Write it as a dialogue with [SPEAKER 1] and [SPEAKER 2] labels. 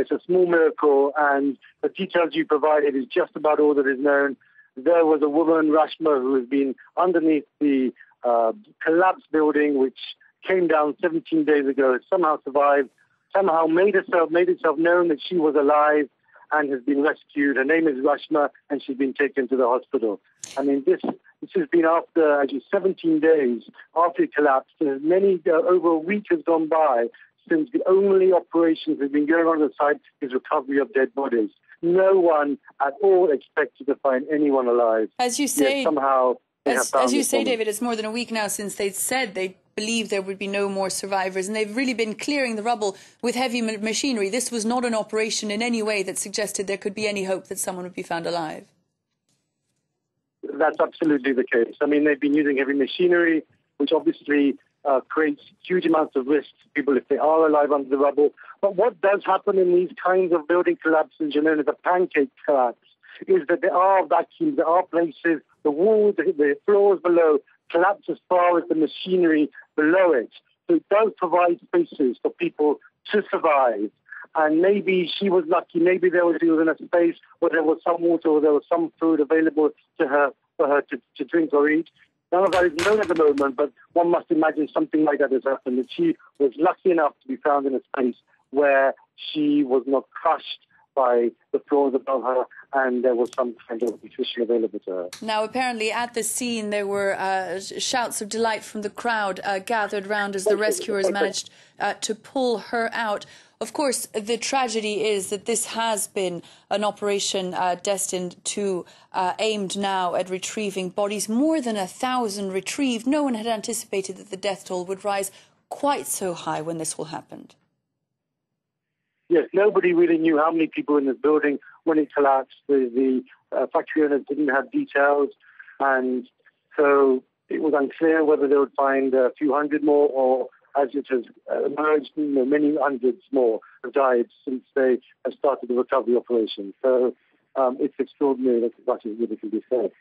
[SPEAKER 1] It's a small miracle, and the details you provided is just about all that is known. There was a woman, Rashma, who has been underneath the collapsed building, which came down 17 days ago, has somehow survived, somehow made itself known that she was alive and has been rescued. Her name is Rashma, and she's been taken to the hospital. I mean, this has been after, actually, 17 days after it collapsed. Over a week has gone by since the only operations that have been going on at the site is recovery of dead bodies. No one at all expected to find anyone alive.
[SPEAKER 2] As you say,
[SPEAKER 1] yet somehow
[SPEAKER 2] as you say, David, it's more than a week now since they said they believed there would be no more survivors, and they've really been clearing the rubble with heavy machinery. This was not an operation in any way that suggested there could be any hope that someone would be found alive.
[SPEAKER 1] That's absolutely the case. I mean, they've been using heavy machinery, which obviously creates huge amounts of risk to people if they are alive under the rubble. But what does happen in these kinds of building collapses, known as a pancake collapse, is that there are vacuums, there are places, the walls, the floors below collapse as far as the machinery below it. So it does provide spaces for people to survive. And maybe she was lucky, maybe she was in a space where there was some water or there was some food available to her for her to drink or eat. None of that is known at the moment, but one must imagine something like that has happened, that she was lucky enough to be found in a space where she was not crushed by the floors above her and there was some kind of nutrition available to her.
[SPEAKER 2] Now, apparently at the scene there were shouts of delight from the crowd gathered round as the rescuers managed to pull her out. Of course, the tragedy is that this has been an operation destined to, aimed now at retrieving bodies. More than 1,000 retrieved. No one had anticipated that the death toll would rise quite so high when this all happened.
[SPEAKER 1] Yes, nobody really knew how many people were in this building when it collapsed. The factory owners didn't have details, and so it was unclear whether they would find a few hundred more, or as it has emerged, many hundreds more have died since they have started the recovery operation. So it's extraordinary, that's as much as really can be said.